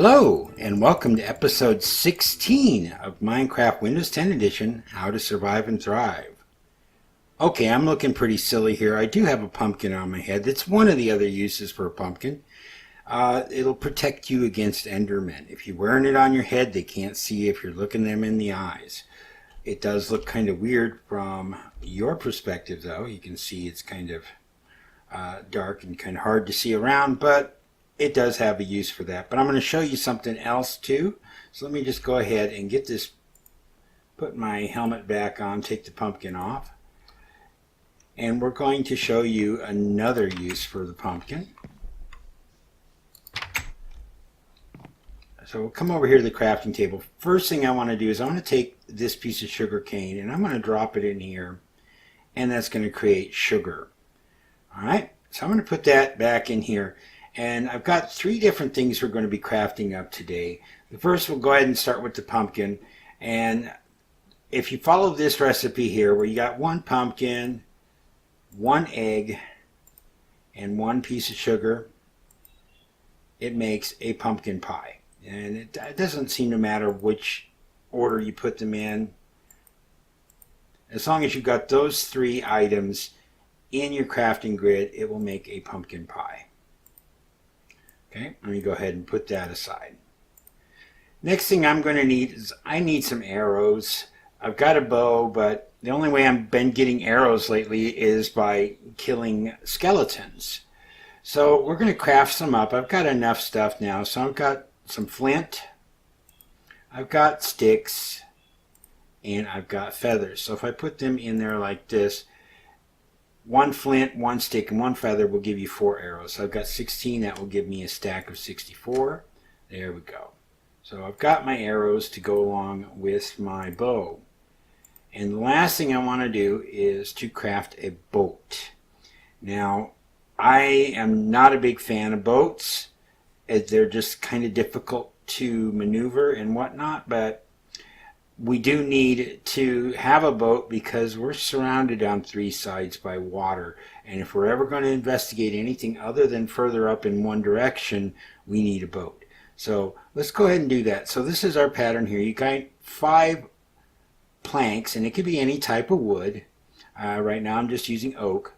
Hello, and welcome to episode 16 of Minecraft Windows 10 Edition, How to Survive and Thrive. Okay, I'm looking pretty silly here. I do have a pumpkin on my head. That's one of the other uses for a pumpkin. It'll protect you against Endermen. If you're wearing it on your head, they can't see if you're looking them in the eyes. It does look kind of weird from your perspective, though. You can see it's kind of dark and kind of hard to see around, but it does have a use for that. But I'm going to show you something else too. So let me just go ahead and get this, put my helmet back on, take the pumpkin off. And we're going to show you another use for the pumpkin. So we'll come over here to the crafting table. First thing I want to do is I want to take this piece of sugar cane and I'm going to drop it in here, and that's going to create sugar. Alright, so I'm going to put that back in here. And I've got three different things we're going to be crafting up today. The first, we'll go ahead and start with the pumpkin. And if you follow this recipe here, where you got one pumpkin, one egg, and one piece of sugar, it makes a pumpkin pie. And it doesn't seem to matter which order you put them in. As long as you've got those three items in your crafting grid, it will make a pumpkin pie. Okay, let me go ahead and put that aside. Next thing I'm going to need is I need some arrows. I've got a bow, but the only way I've been getting arrows lately is by killing skeletons. So we're going to craft some up. I've got enough stuff now. So I've got some flint, I've got sticks, and I've got feathers. So if I put them in there like this, one flint, one stick, and one feather will give you 4 arrows. So I've got 16. That will give me a stack of 64. There we go. So I've got my arrows to go along with my bow. And the last thing I want to do is to craft a boat. Now, I am not a big fan of boats. They're just kind of difficult to maneuver and whatnot, but we do need to have a boat because we're surrounded on 3 sides by water. And if we're ever going to investigate anything other than further up in one direction, we need a boat. So let's go ahead and do that. So this is our pattern here. You got 5 planks, and it could be any type of wood. Right now I'm just using oak.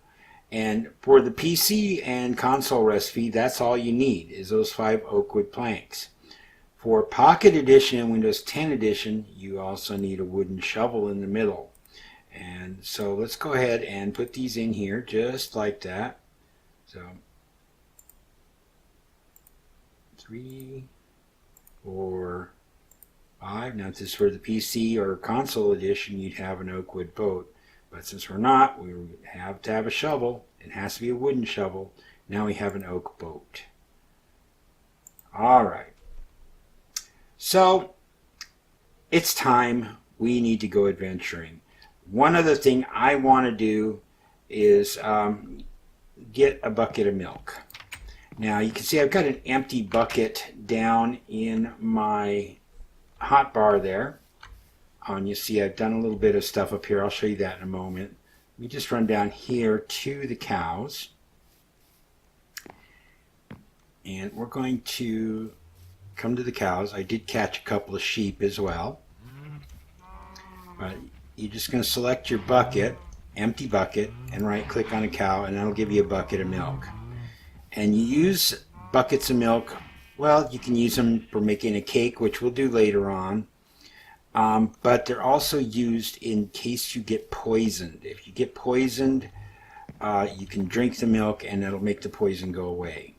And for the PC and console recipe, that's all you need is those 5 oak wood planks. For Pocket Edition and Windows 10 Edition, you also need a wooden shovel in the middle. And so let's go ahead and put these in here just like that. So 3, 4, 5. Now this is for the PC or console edition, you'd have an oak wood boat. But since we're not, we have to have a shovel. It has to be a wooden shovel. Now we have an oak boat. Alright. So, it's time. We need to go adventuring. One other thing I want to do is get a bucket of milk. Now, you can see I've got an empty bucket down in my hotbar there. And you see I've done a little bit of stuff up here. I'll show you that in a moment. We just run down here to the cows. And we're going to come to the cows. I did catch a couple of sheep as well. But you're just going to select your bucket, empty bucket, and right click on a cow, and that'll give you a bucket of milk. And you use buckets of milk, well, you can use them for making a cake, which we'll do later on. But they're also used in case you get poisoned. If you get poisoned, you can drink the milk and it'll make the poison go away.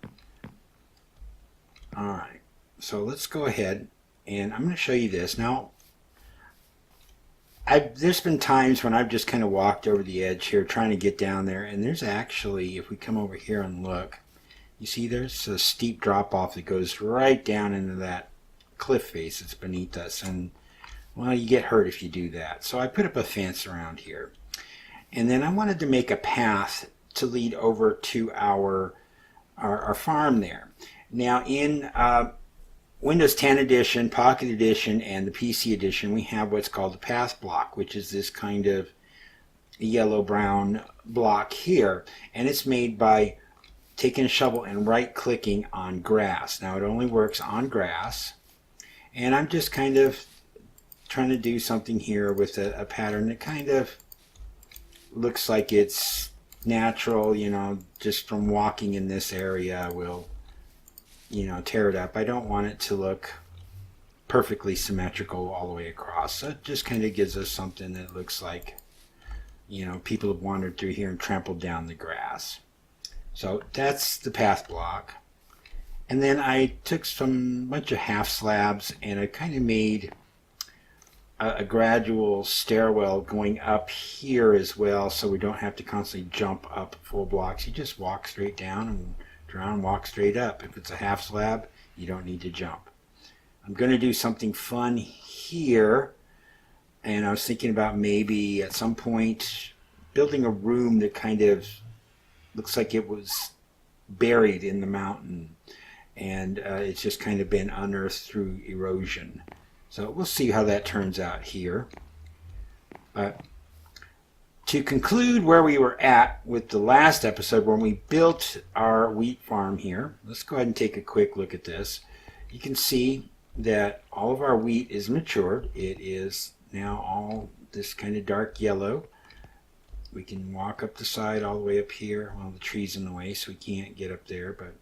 Alright. So let's go ahead, and I'm going to show you this. Now, there's been times when I've just kind of walked over the edge here trying to get down there, and there's actually, if we come over here and look, you see there's a steep drop off that goes right down into that cliff face that's beneath us, and well, you get hurt if you do that. So I put up a fence around here, and then I wanted to make a path to lead over to our farm there. Now in Windows 10 Edition, Pocket Edition, and the PC Edition, we have what's called the path block, which is this kind of yellow-brown block here. And it's made by taking a shovel and right clicking on grass. Now it only works on grass, and I'm just kind of trying to do something here with a pattern that kind of looks like it's natural, you know, just from walking in this area will, you know, tear it up. I don't want it to look perfectly symmetrical all the way across. So it just kind of gives us something that looks like, you know, people have wandered through here and trampled down the grass. So that's the path block. And then I took some bunch of half slabs and I kind of made a gradual stairwell going up here as well, so we don't have to constantly jump up full blocks. You just walk straight down and around and walk straight up. If it's a half slab, you don't need to jump. I'm going to do something fun here, and I was thinking about maybe at some point building a room that kind of looks like it was buried in the mountain, and it's just kind of been unearthed through erosion. So we'll see how that turns out here. But to conclude where we were at with the last episode when we built our wheat farm here, let's go ahead and take a quick look at this. You can see that all of our wheat is matured. It is now all this kind of dark yellow. We can walk up the side all the way up here. Well, the tree's in the way, so we can't get up there, but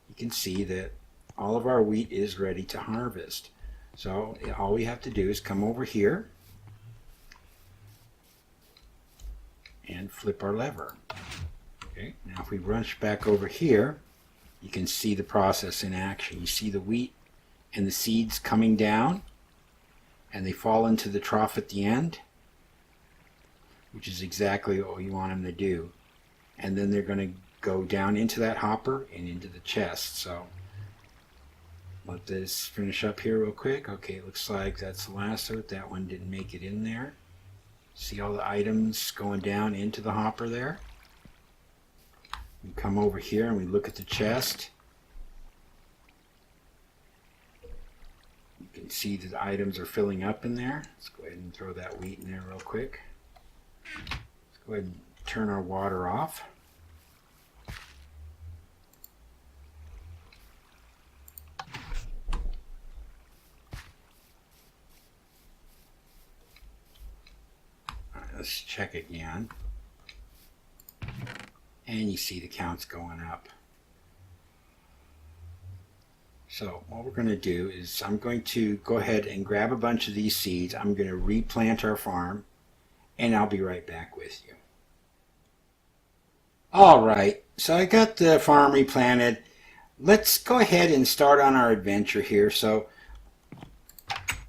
you can see that all of our wheat is ready to harvest. So all we have to do is come over here and flip our lever. Okay, now if we rush back over here, you can see the process in action. You see the wheat and the seeds coming down, and they fall into the trough at the end, which is exactly what you want them to do. And then they're going to go down into that hopper and into the chest. So let this finish up here real quick. Okay, it looks like that's the last of it. That one didn't make it in there. See all the items going down into the hopper there? We come over here and we look at the chest. You can see that the items are filling up in there. Let's go ahead and throw that wheat in there real quick. Let's go ahead and turn our water off. Let's check again, and you see the counts going up. So what we're going to do is I'm going to go ahead and grab a bunch of these seeds. I'm going to replant our farm, and I'll be right back with you. Alright, so I got the farm replanted. Let's go ahead and start on our adventure here. So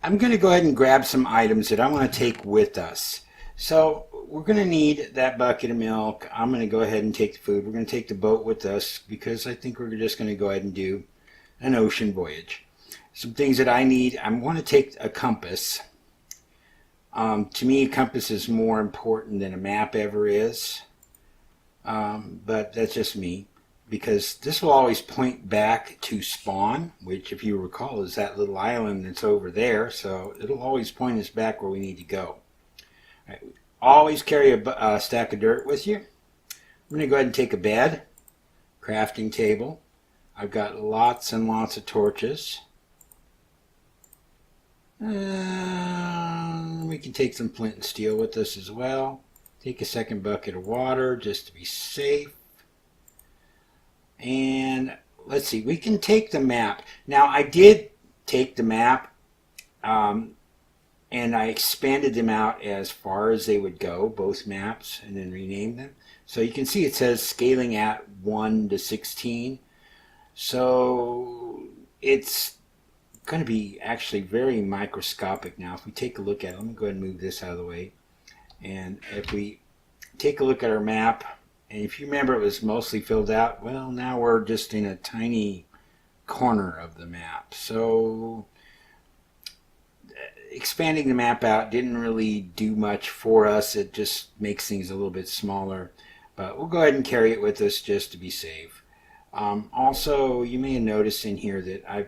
I'm going to go ahead and grab some items that I want to take with us. So we're going to need that bucket of milk. I'm going to go ahead and take the food. We're going to take the boat with us because I think we're just going to go ahead and do an ocean voyage. Some things that I need, I want to take a compass. To me, a compass is more important than a map ever is. But that's just me, because this will always point back to spawn, which if you recall is that little island that's over there. So it'll always point us back where we need to go. Right. Always carry a stack of dirt with you. I'm going to go ahead and take a bed, crafting table. I've got lots and lots of torches. We can take some flint and steel with us as well. Take a second bucket of water just to be safe. And let's see, we can take the map. Now I did take the map and I expanded them out as far as they would go, both maps, and then renamed them. So you can see it says scaling at 1 to 16. So it's going to be actually very microscopic now. If we take a look at it, let me go ahead and move this out of the way. And if we take a look at our map, and if you remember it was mostly filled out, well, now we're just in a tiny corner of the map. So expanding the map out didn't really do much for us. It just makes things a little bit smaller, but we'll go ahead and carry it with us just to be safe. Also, you may have noticed in here that I've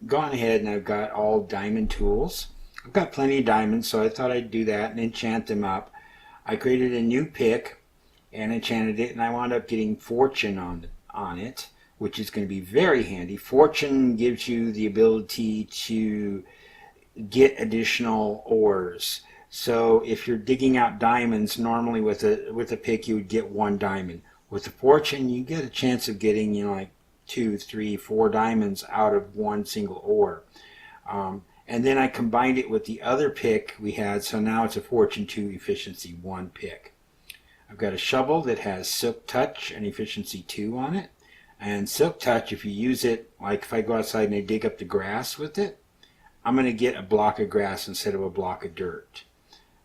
gone ahead and I've got all diamond tools. I've got plenty of diamonds, so I thought I'd do that and enchant them up. I created a new pick and enchanted it, and I wound up getting fortune on it, which is going to be very handy. Fortune gives you the ability to get additional ores. So if you're digging out diamonds, normally with a pick you would get 1 diamond. With the fortune, you get a chance of getting, you know, like 2, 3, 4 diamonds out of 1 single ore. And then I combined it with the other pick we had, so now it's a fortune 2, efficiency 1 pick. I've got a shovel that has silk touch and efficiency 2 on it. And silk touch, if you use it, like if I go outside and I dig up the grass with it, I'm going to get a block of grass instead of a block of dirt.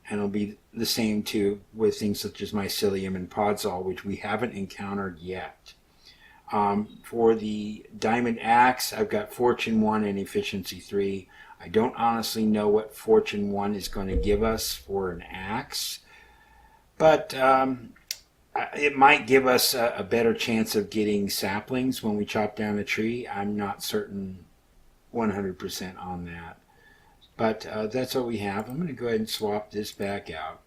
And it'll be the same too with things such as mycelium and podzol, which we haven't encountered yet. For the diamond axe, I've got fortune 1 and efficiency 3. I don't honestly know what fortune 1 is going to give us for an axe, but it might give us a better chance of getting saplings when we chop down a tree. I'm not certain 100% on that. But that's what we have. I'm going to go ahead and swap this back out.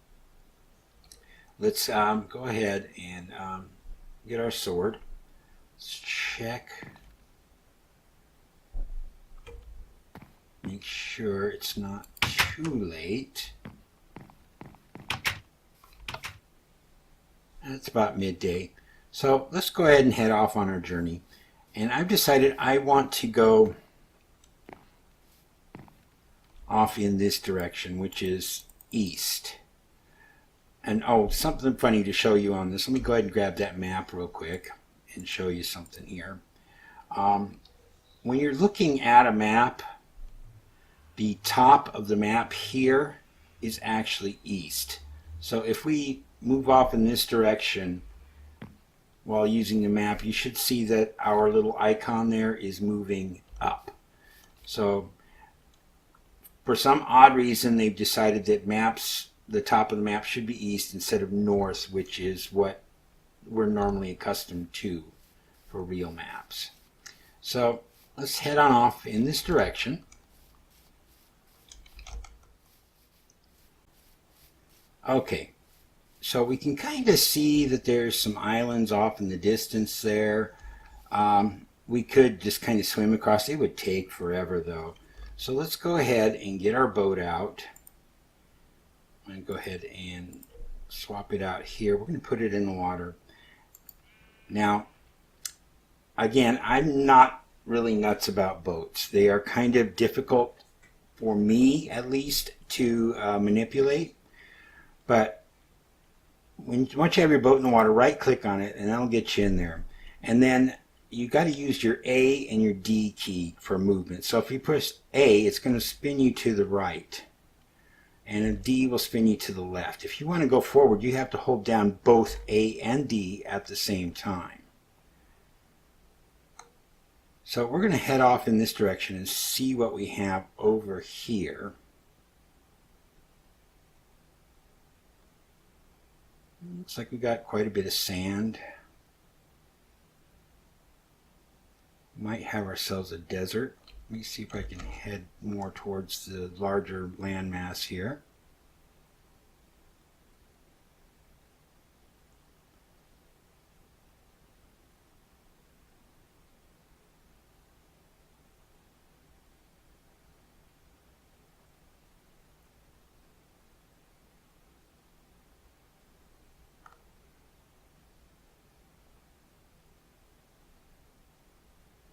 Let's go ahead and get our sword. Let's check. Make sure it's not too late. It's about midday. So let's go ahead and head off on our journey. And I've decided I want to go off in this direction, which is east. And oh, something funny to show you on this. Let me go ahead and grab that map real quick and show you something here. When you're looking at a map, the top of the map here is actually east. So if we move off in this direction while using the map, you should see that our little icon there is moving up. So for some odd reason, they've decided that the top of the map should be east instead of north, which is what we're normally accustomed to for real maps. So let's head on off in this direction. Okay, so we can kind of see that there's some islands off in the distance there. We could just kind of swim across. It would take forever though. So let's go ahead and get our boat out. I'm going to go ahead and swap it out here. We're going to put it in the water. Now, again, I'm not really nuts about boats. They are kind of difficult, for me at least, to manipulate. But once you have your boat in the water, right click on it and that'll get you in there. And then you got to use your A and your D key for movement. So if you push A, it's going to spin you to the right, and a D will spin you to the left. If you want to go forward, you have to hold down both A and D at the same time. So we're going to head off in this direction and see what we have over here. Looks like we got quite a bit of sand. Might have ourselves a desert. Let me see if I can head more towards the larger landmass here.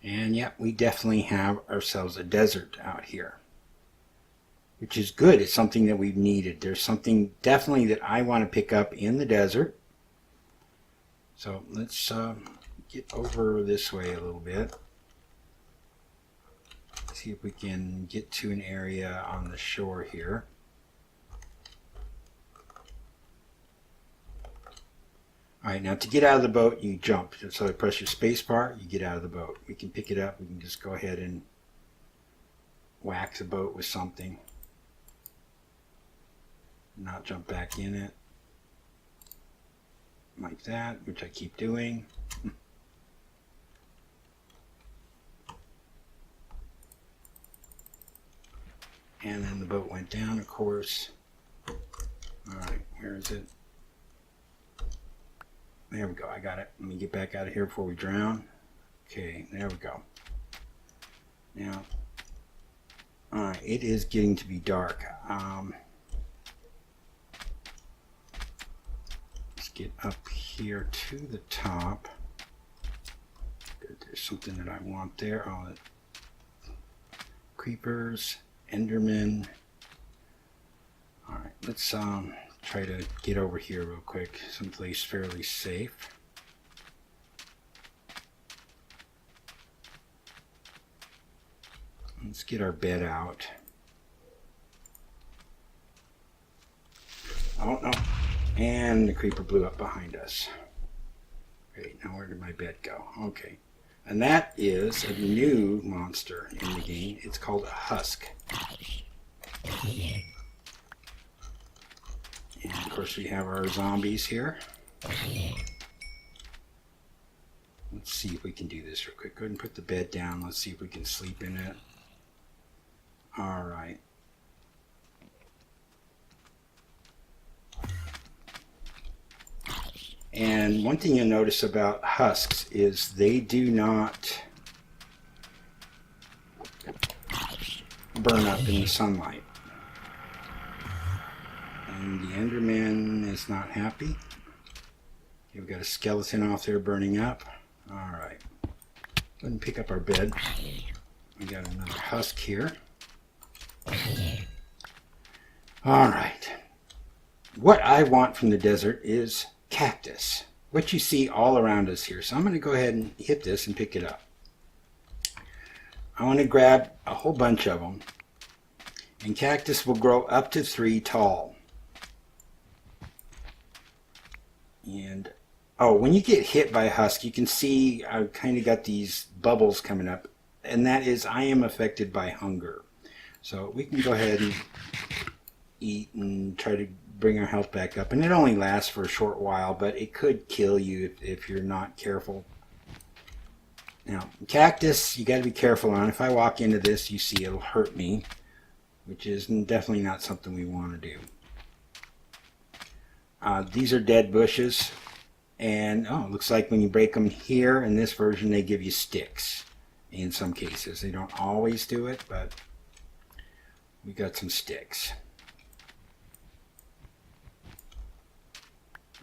And yep, we definitely have ourselves a desert out here, which is good. It's something that we've needed. There's something definitely that I want to pick up in the desert. So let's get over this way a little bit. See if we can get to an area on the shore here. Alright, now to get out of the boat, you jump. So I press your space bar, you get out of the boat. We can pick it up, we can just go ahead and whack the boat with something. Not jump back in it. Like that, which I keep doing. And then the boat went down, of course. Alright, where is it? There we go. I got it. Let me get back out of here before we drown. Okay, there we go. Now, alright, it is getting to be dark. Let's get up here to the top. Good, there's something that I want there. Oh, creepers, Endermen. Alright, let's try to get over here real quick, someplace fairly safe. Let's get our bed out. Oh no, and the creeper blew up behind us. Great, now where did my bed go? Okay, and that is a new monster in the game. It's called a husk. And of course we have our zombies here. Let's see if we can do this real quick. Go ahead and put the bed down. Let's see if we can sleep in it. Alright. And one thing you'll notice about husks is they do not burn up in the sunlight. And the Enderman is not happy. Okay, we've got a skeleton off there burning up. Alright. Go ahead and pick up our bed. We got another husk here. Alright. What I want from the desert is cactus. What you see all around us here. So I'm going to go ahead and hit this and pick it up. I want to grab a whole bunch of them. And cactus will grow up to 3 tall. And oh, when you get hit by a husk, you can see I've kind of got these bubbles coming up. And that is I am affected by hunger. So we can go ahead and eat and try to bring our health back up. And it only lasts for a short while, but it could kill you if you're not careful. Now, cactus, you got to be careful on. If I walk into this, you see it'll hurt me, which is definitely not something we want to do. These are dead bushes. And, oh, it looks like when you break them here, in this version, they give you sticks. In some cases. They don't always do it, but we got some sticks.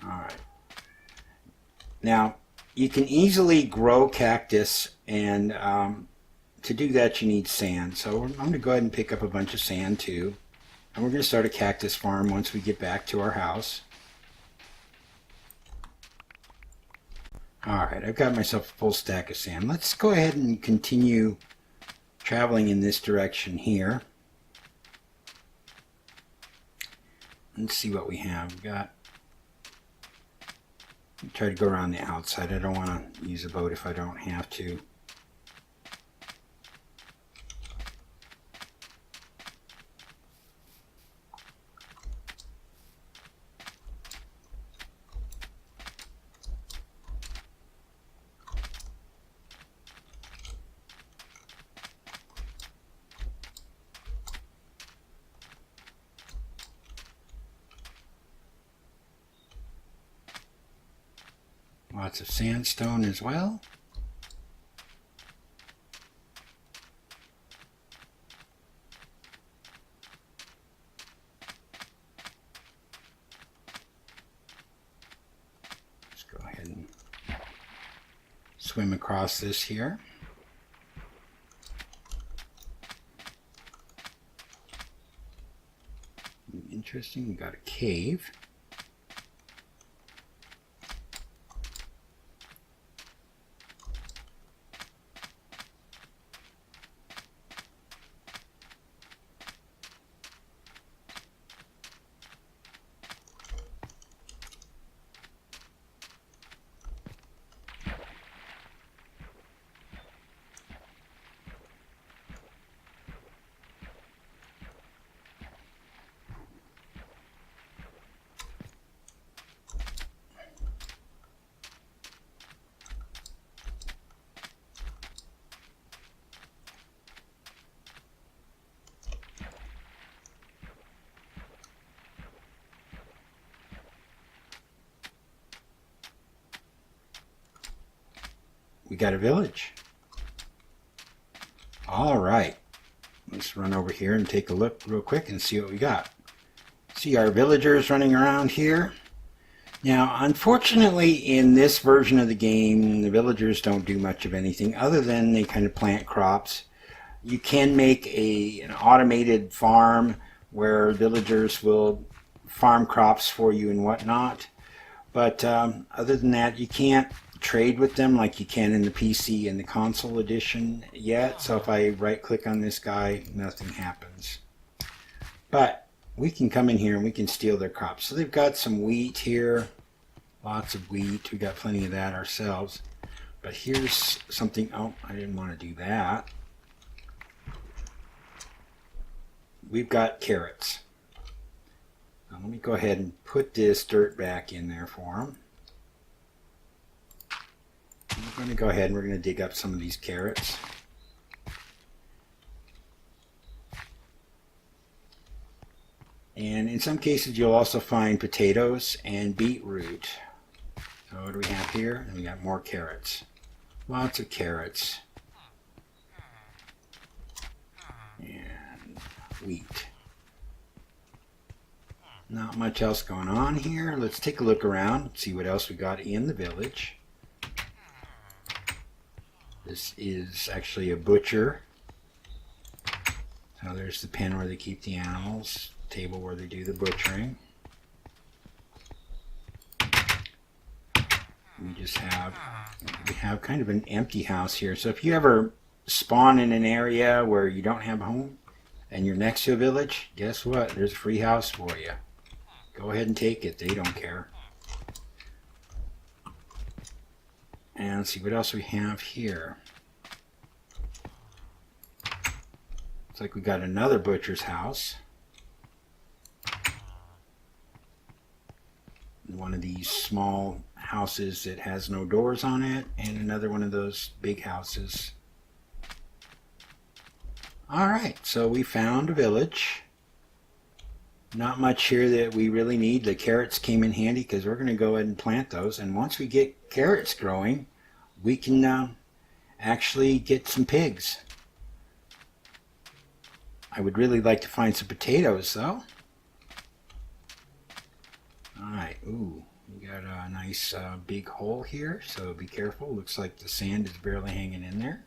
Alright. Now, you can easily grow cactus, and to do that you need sand. So I'm going to go ahead and pick up a bunch of sand too. And we're going to start a cactus farm once we get back to our house. Alright, I've got myself a full stack of sand. Let's go ahead and continue traveling in this direction here. Let's see what we have. We've got... try to go around the outside. I don't want to use a boat if I don't have to. Lots of sandstone as well. Let's go ahead and swim across this here. Interesting, we got a cave. we got a village. All right. Let's run over here and take a look real quick and see what we got. See our villagers running around here. Now, unfortunately, in this version of the game, the villagers don't do much of anything other than they kind of plant crops. You can make an automated farm where villagers will farm crops for you and whatnot. But other than that, you can't trade with them like you can in the PC and the console edition yet. So if I right-click on this guy, nothing happens. But we can come in here and we can steal their crops. So they've got some wheat here, lots of wheat. We got plenty of that ourselves. But here's something. Oh, I didn't want to do that. We've got carrots. Now let me go ahead and put this dirt back in there for them. We're going to go ahead and we're going to dig up some of these carrots. And in some cases you'll also find potatoes and beetroot. So what do we have here? And we got more carrots. Lots of carrots. And wheat. Not much else going on here. Let's take a look around, see what else we got in the village. This is actually a butcher. So there's the pen where they keep the animals. Table where they do the butchering. We have kind of an empty house here. So if you ever spawn in an area where you don't have a home and you're next to a village, guess what? There's a free house for you. Go ahead and take it. They don't care. And let's see what else we have here. Looks like we got another butcher's house. One of these small houses that has no doors on it, and another one of those big houses. Alright, so we found a village. Not much here that we really need. The carrots came in handy because we're going to go ahead and plant those, and once we get carrots growing, we can actually get some pigs. I would really like to find some potatoes though. Alright, ooh, we got a nice big hole here, so be careful. Looks like the sand is barely hanging in there.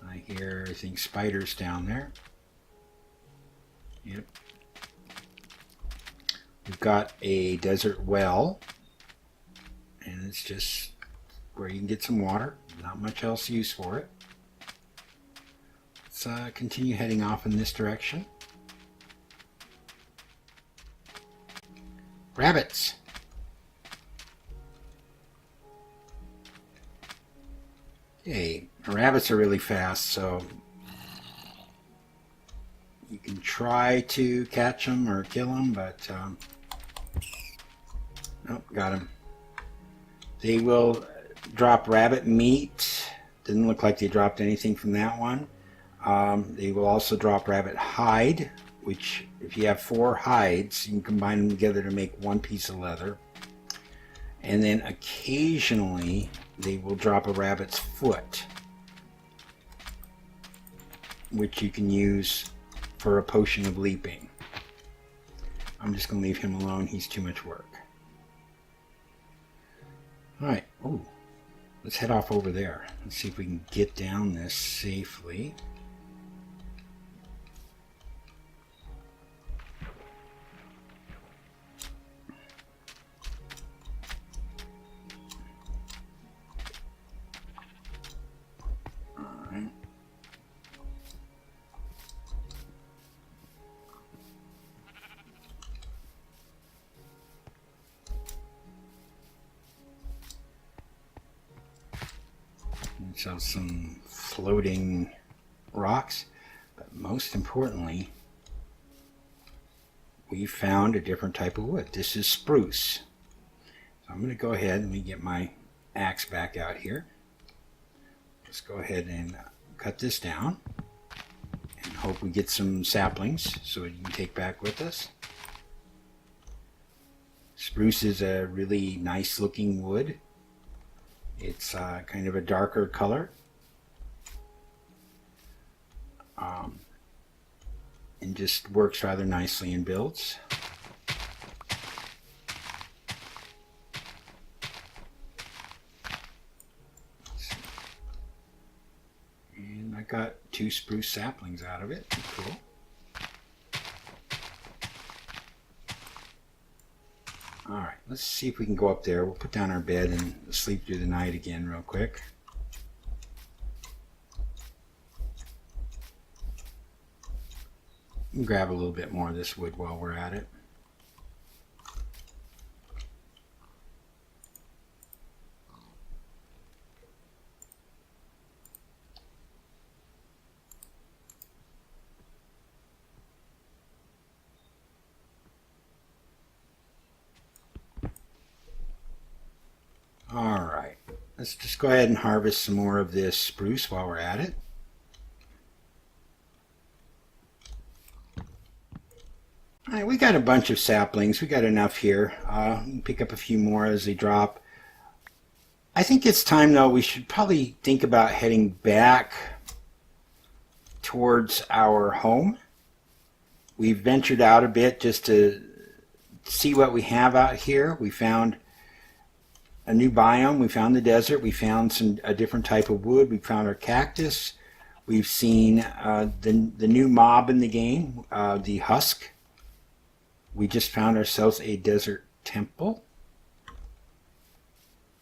I hear, I think, spiders down there. Yep. We've got a desert well, and it's just where you can get some water. Not much else use for it. Let's continue heading off in this direction. Rabbits. Okay, rabbits are really fast, so you can try to catch them or kill them, but nope, got them. They will drop rabbit meat. Didn't look like they dropped anything from that one. They will also drop rabbit hide, which if you have 4 hides, you can combine them together to make one piece of leather. And then occasionally they will drop a rabbit's foot, which you can use for a potion of leaping. I'm just going to leave him alone. He's too much work. Alright, ooh, let's head off over there. Let's see if we can get down this safely. So some floating rocks, but most importantly, we found a different type of wood. This is spruce. So I'm going to go ahead and get my axe back out here. Let's go ahead and cut this down and hope we get some saplings so we can take back with us. Spruce is a really nice looking wood. It's kind of a darker color. And just works rather nicely in builds. And I got 2 spruce saplings out of it. Cool. Alright, let's see if we can go up there. We'll put down our bed and sleep through the night again real quick. Grab a little bit more of this wood while we're at it. Alright, let's just go ahead and harvest some more of this spruce while we're at it. Alright, we got a bunch of saplings. We got enough here. Pick up a few more as they drop. I think it's time, though, we should probably think about heading back towards our home. We've ventured out a bit just to see what we have out here. We found a new biome. We found the desert. We found a different type of wood. We found our cactus. We've seen the new mob in the game, the husk. We just found ourselves a desert temple.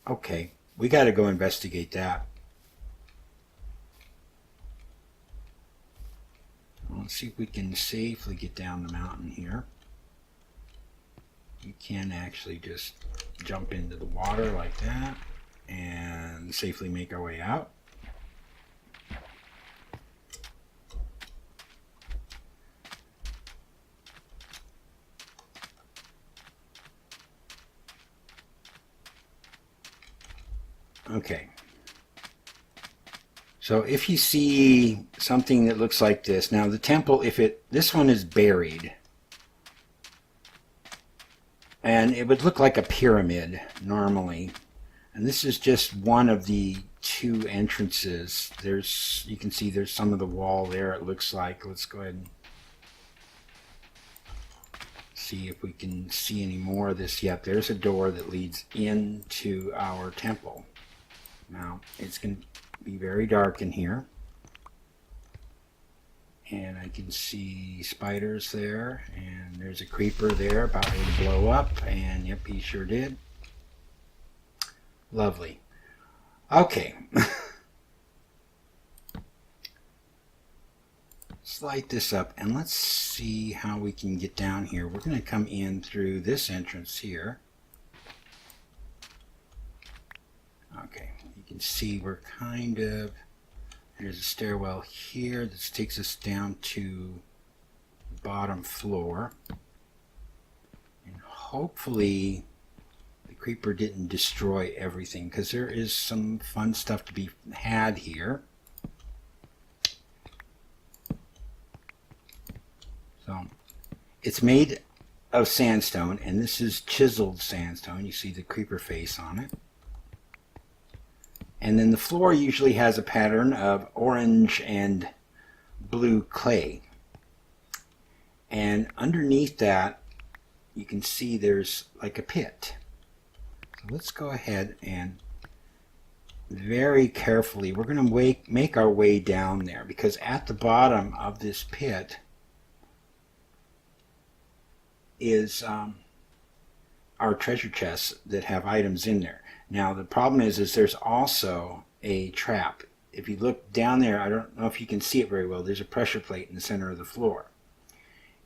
Okay, we got to go investigate that. Let's see if we can safely get down the mountain here. We can actually just jump into the water like that and safely make our way out. Okay. So if you see something that looks like this, now the temple, this one is buried, and it would look like a pyramid normally, and this is just one of the 2 entrances. You can see there's some of the wall there, it looks like. Let's go ahead and see if we can see any more of this. Yep, there's a door that leads into our temple. Now it's going to be very dark in here, and I can see spiders there, and there's a creeper there about ready to blow up, and yep, he sure did. Lovely. Okay. Let's light this up and let's see how we can get down here. We're going to come in through this entrance here. Okay, you can see we're there's a stairwell here that takes us down to the bottom floor. And hopefully the creeper didn't destroy everything, because there is some fun stuff to be had here. So it's made of sandstone, and this is chiseled sandstone. You see the creeper face on it. And then the floor usually has a pattern of orange and blue clay. And underneath that, you can see there's like a pit. So let's go ahead and very carefully, we're going to make our way down there, because at the bottom of this pit is our treasure chests that have items in there. Now the problem is there's also a trap. If you look down there, I don't know if you can see it very well, there's a pressure plate in the center of the floor.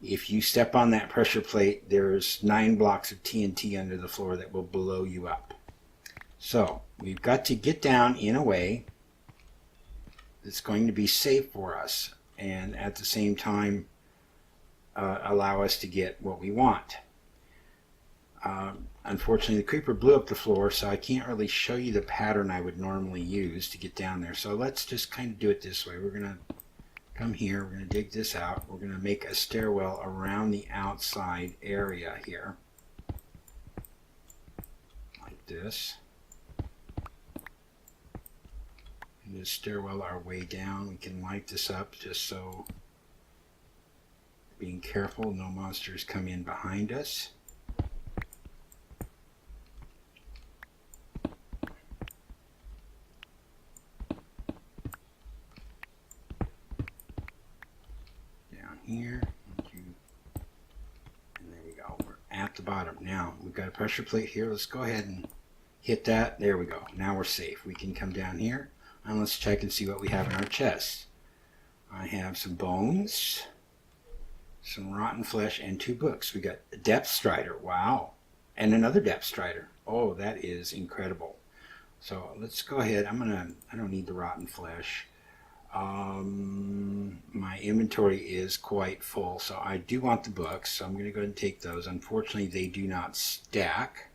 If you step on that pressure plate, there's 9 blocks of TNT under the floor that will blow you up. So we've got to get down in a way that's going to be safe for us, and at the same time allow us to get what we want. Unfortunately, the creeper blew up the floor, so I can't really show you the pattern I would normally use to get down there. So let's just kind of do it this way. We're going to come here, we're going to dig this out, we're going to make a stairwell around the outside area here, like this. this stairwell our way down. We can light this up just so, being careful no monsters come in behind us. Down here. And there we go. We're at the bottom. Now we've got a pressure plate here. Let's go ahead and hit that. There we go. Now we're safe. We can come down here and let's check and see what we have in our chest. I have some bones, some rotten flesh, and 2 books. We got a depth strider. Wow. And another depth strider. Oh, that is incredible. So let's go ahead. I don't need the rotten flesh. My inventory is quite full, so I do want the books, so I'm going to go ahead and take those. Unfortunately, they do not stack.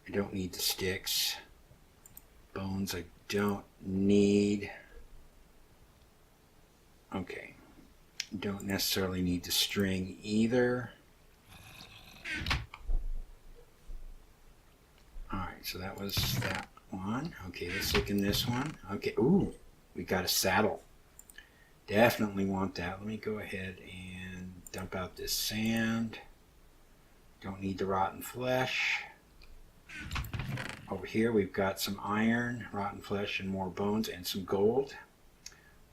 I don't need the sticks. Bones I don't need. Okay. Don't necessarily need the string either. Alright, so that was that one. Okay, let's look in this one. Okay, ooh, we got a saddle. Definitely want that. Let me go ahead and dump out this sand. Don't need the rotten flesh. Over here we've got some iron, rotten flesh, and more bones, and some gold.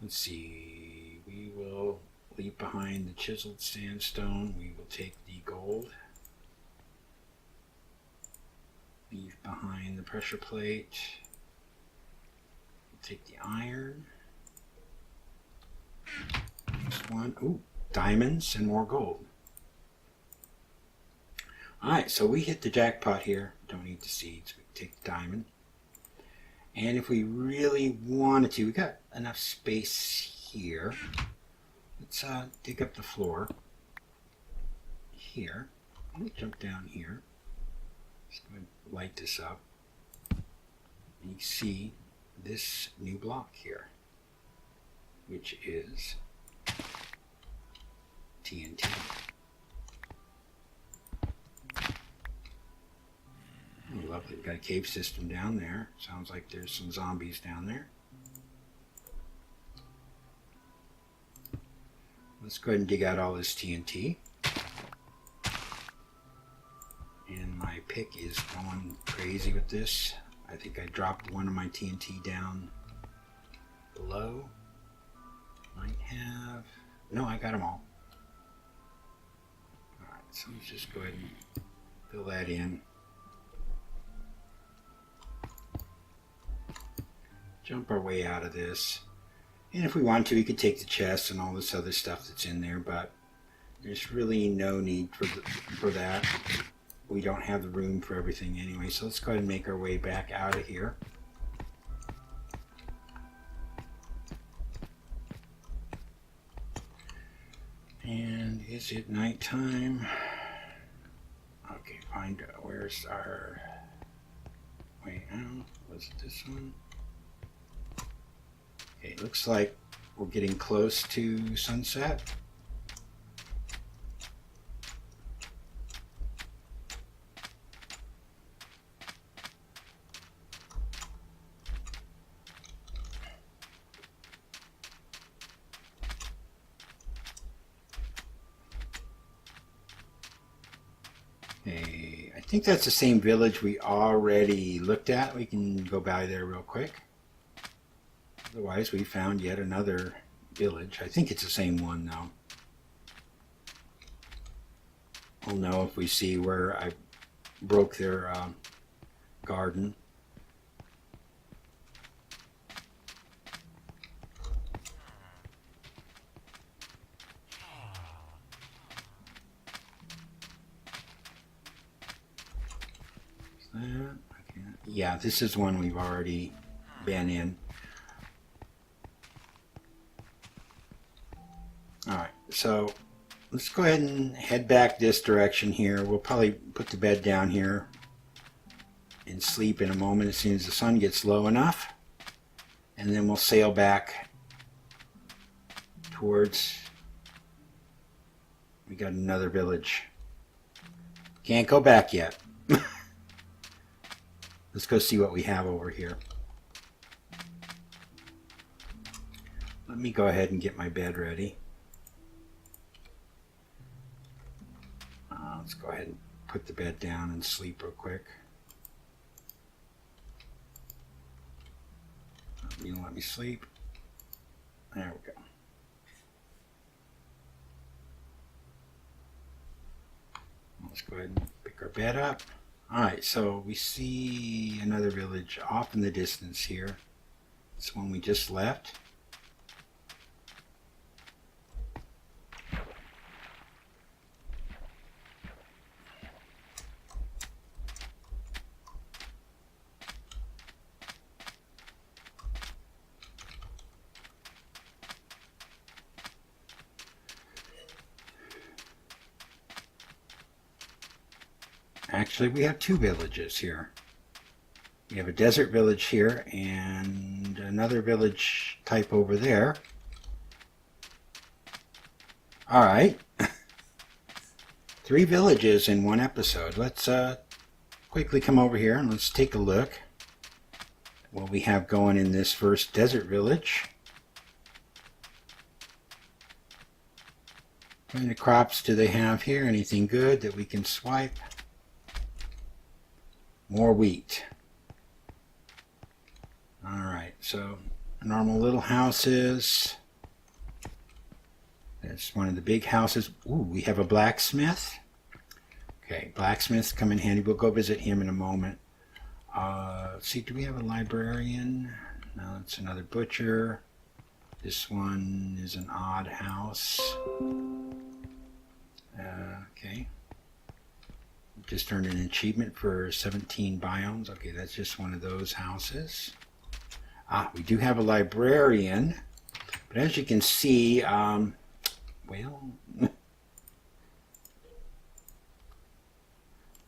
Let's see. We will leave behind the chiseled sandstone. We will take the gold. Leave behind the pressure plate. We'll take the iron. Next one. Ooh, diamonds and more gold. Alright, so we hit the jackpot here. Don't need the seeds. We can take the diamond. And if we really wanted to, we got enough space here. Let's dig up the floor. Here. Let me jump down here. Just going to light this up. And you can see this new block here, which is TNT. Oh, lovely. We've got a cave system down there. Sounds like there's some zombies down there. Let's go ahead and dig out all this TNT. And my pick is going crazy with this. I think I dropped one of my TNT down below. Might have... No, I got them all. Alright, so let's just go ahead and fill that in. Jump our way out of this. And if we want to, we could take the chest and all this other stuff that's in there, but there's really no need for that. We don't have the room for everything anyway, so let's go ahead and make our way back out of here. And is it nighttime? Okay, find where's our... Wait, no, was it this one? Okay, looks like we're getting close to sunset. Okay, I think that's the same village we already looked at. We can go by there real quick. Otherwise, we found yet another village. I think it's the same one, though. We'll know if we see where I broke their garden. Is that? I can't. Yeah, this is one we've already been in. Alright, so let's go ahead and head back this direction here. We'll probably put the bed down here and sleep in a moment as soon as the sun gets low enough. And then we'll sail back towards... We got another village. Can't go back yet. Let's go see what we have over here. let me go ahead and get my bed ready. Let's go ahead and put the bed down and sleep real quick. You let me sleep. There we go. Let's go ahead and pick our bed up. Alright, so we see another village off in the distance here. It's one we just left. Actually, we have two villages here. We have a desert village here and another village type over there. Alright. 3 villages in one episode. Let's quickly come over here and let's take a look at what we have going in this first desert village. What kind of crops do they have here? Anything good that we can swipe? More wheat. Alright, so normal little houses. That's one of the big houses. Ooh, we have a blacksmith. Okay, blacksmiths come in handy. We'll go visit him in a moment. Let's see, do we have a librarian? No, it's another butcher. This one is an odd house. Okay. Just earned an achievement for 17 biomes. Okay, that's just one of those houses. We do have a librarian, but as you can see, well,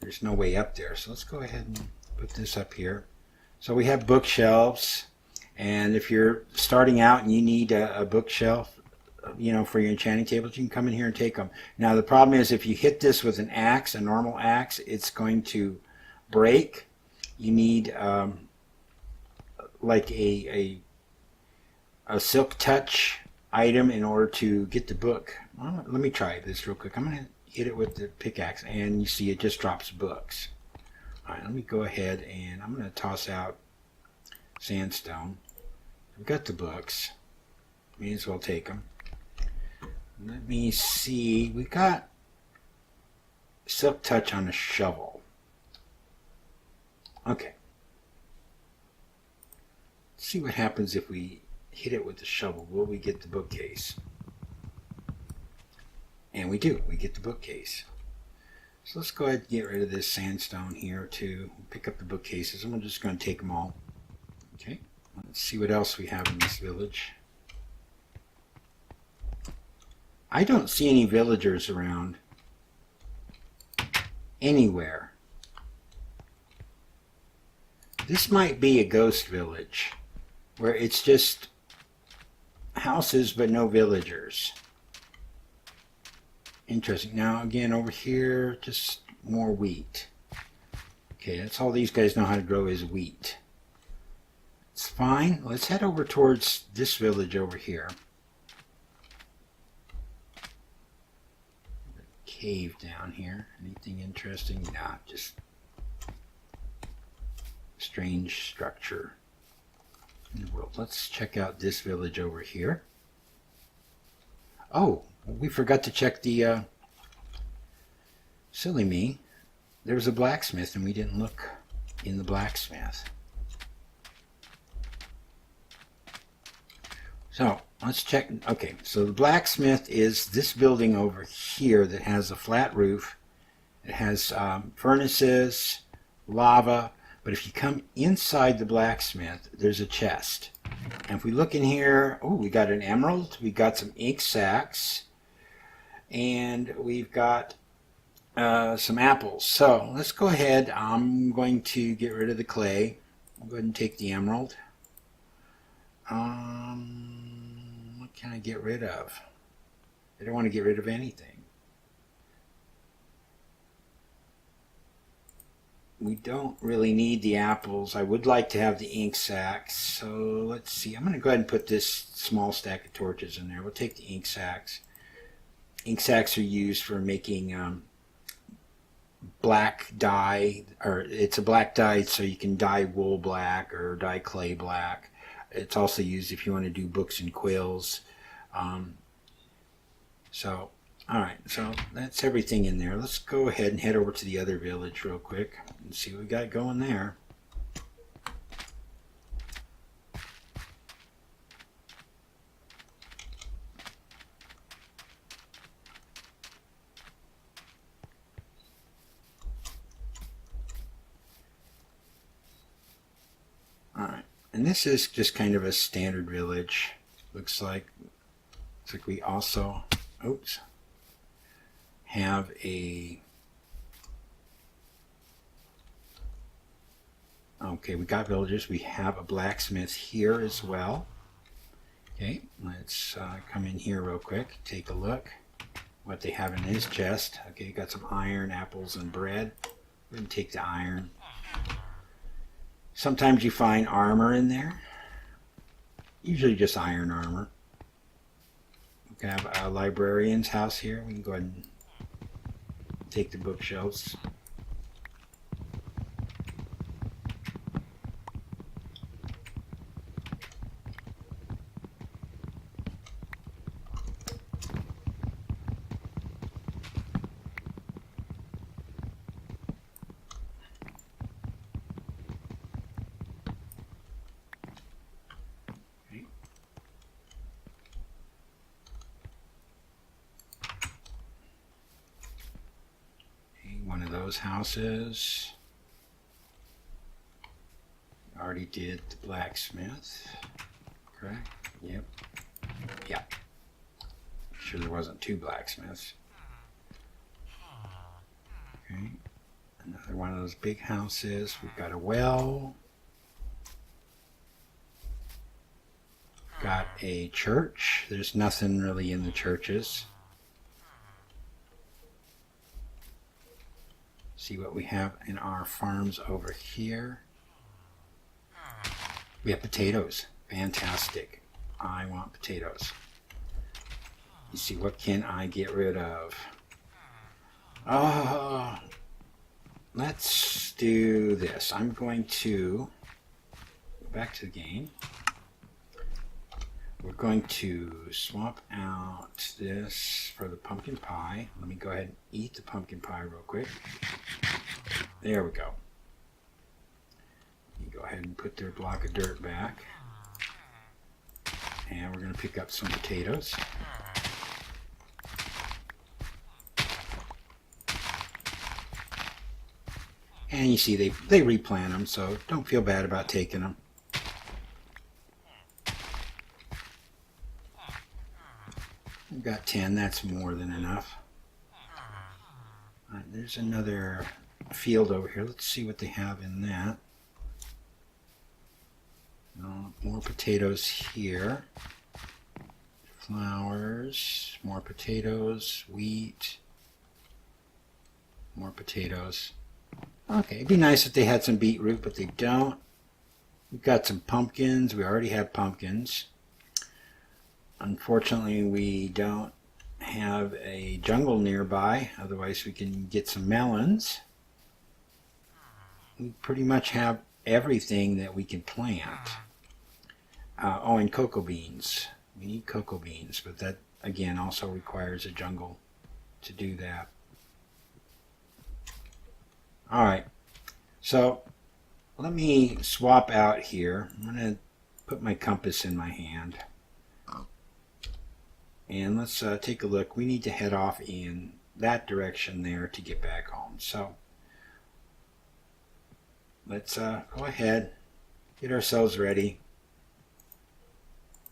there's no way up there. So let's go ahead and put this up here. So we have bookshelves, and if you're starting out and you need a bookshelf, you know, for your enchanting tables, you can come in here and take them. Now the problem is if you hit this with an axe, a normal axe, it's going to break. You need like a silk touch item in order to get the book. Well, let me try this real quick. I'm going to hit it with the pickaxe and you see it just drops books. Alright, let me go ahead and I'm going to toss out sandstone. We've got the books. May as well take them. Let me see. We got silk touch on a shovel. Okay. Let's see what happens if we hit it with the shovel. Will we get the bookcase? And we do. We get the bookcase. So let's go ahead and get rid of this sandstone here too. Pick up the bookcases. I'm just going to take them all. Okay. Let's see what else we have in this village. I don't see any villagers around anywhere. This might be a ghost village where it's just houses but no villagers. Interesting. Now again over here, just more wheat. Okay, that's all these guys know how to grow is wheat. It's fine. Let's head over towards this village over here. Cave down here. Anything interesting? Nah, just strange structure in the world. Let's check out this village over here. Oh, we forgot to check the silly me. There was a blacksmith and we didn't look in the blacksmith. So let's check. Okay, so the blacksmith is this building over here that has a flat roof. It has furnaces, lava, but if you come inside the blacksmith, there's a chest. And if we look in here, oh, we got an emerald, we got some ink sacks, and we've got some apples. So let's go ahead. I'm going to get rid of the clay. I'll go ahead and take the emerald. What can I get rid of? I don't want to get rid of anything. we don't really need the apples. I would like to have the ink sacks. So let's see. I'm going to go ahead and put this small stack of torches in there. We'll take the ink sacks. Ink sacks are used for making black dye, or it's a black dye so you can dye wool black or dye clay black. It's also used if you want to do books and quills. Alright, so that's everything in there. Let's go ahead and head over to the other village real quick and see what we got going there. Alright, and this is just kind of a standard village. Looks like we also, oops, have a, okay, we got villagers. We have a blacksmith here as well. Okay, let's come in here real quick, take a look what they have in his chest. Okay, got some iron, apples, and bread. We're going to take the iron. Sometimes you find armor in there, usually just iron armor. We have a librarian's house here. We can go ahead and take the bookshelves. One of those houses. Already did the blacksmith, correct? Yep. Yeah. Sure there wasn't two blacksmiths. Okay. Another one of those big houses. We've got a well. Got a church. There's nothing really in the churches. See what we have in our farms over here. We have potatoes. Fantastic. I want potatoes. You see, what can I get rid of? Oh, let's do this. I'm going to go back to the game. We're going to swap out this for the pumpkin pie. Let me go ahead and eat the pumpkin pie real quick. There we go. You go ahead and put their block of dirt back. And we're going to pick up some potatoes. And you see they replant them, so don't feel bad about taking them. We've got 10, that's more than enough. There's another field over here. Let's see what they have in that. More potatoes here. Flowers, more potatoes, wheat, more potatoes. Okay, it'd be nice if they had some beetroot, but they don't. We've got some pumpkins. We already have pumpkins. Unfortunately, we don't have a jungle nearby. Otherwise, we can get some melons. We pretty much have everything that we can plant. Oh, and cocoa beans. We need cocoa beans, but that, again, also requires a jungle to do that. Alright, so let me swap out here. I'm going to put my compass in my hand. And let's take a look. We need to head off in that direction there to get back home. So let's go ahead, get ourselves ready,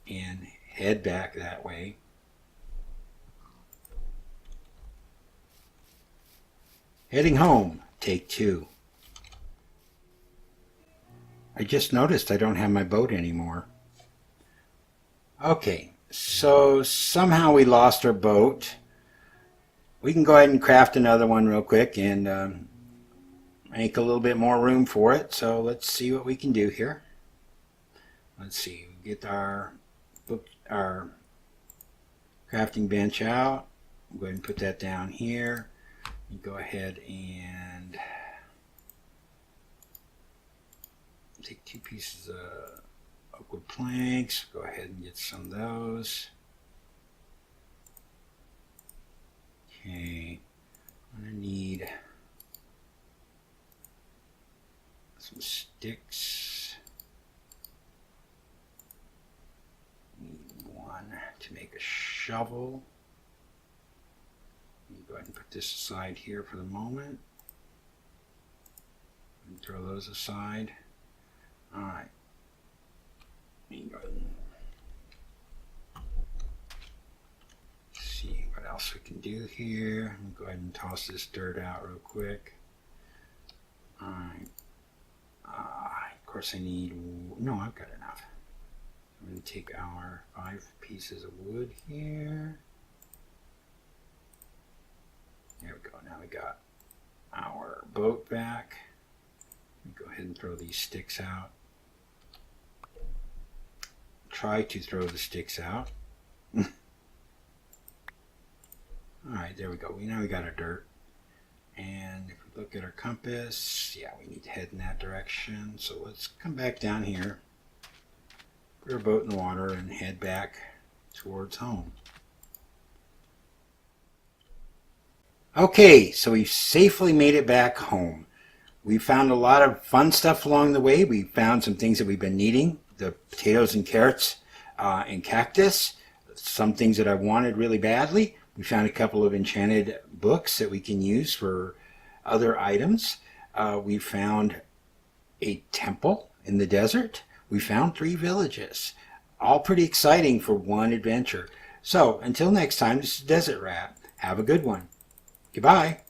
and head back that way. Heading home, take 2. I just noticed I don't have my boat anymore. Okay. So somehow we lost our boat. We can go ahead and craft another one real quick, and make a little bit more room for it. So let's see what we can do here. Let's see, get our crafting bench out. Go ahead and put that down here. You go ahead and take 2 pieces of oakwood planks. Go ahead and get some of those. Okay, I'm going to need some sticks. Need 1 to make a shovel. Go ahead and put this aside here for the moment. And throw those aside. Alright. Go ahead and see what else we can do here. Go ahead and toss this dirt out real quick. Alright. Of course I need... No, I've got enough. I'm going to take our 5 pieces of wood here. There we go. Now we got our boat back. Go ahead and throw these sticks out. Try to throw the sticks out. Alright, there we go. Now we got our dirt. And if we look at our compass, yeah, we need to head in that direction. So let's come back down here, put our boat in the water, and head back towards home. Okay, so we've safely made it back home. We found a lot of fun stuff along the way. We found some things that we've been needing, the potatoes and carrots and cactus, some things that I wanted really badly. We found a couple of enchanted books that we can use for other items. We found a temple in the desert. We found 3 villages. All pretty exciting for one adventure. So until next time, this is Desert Rat. Have a good one. Goodbye.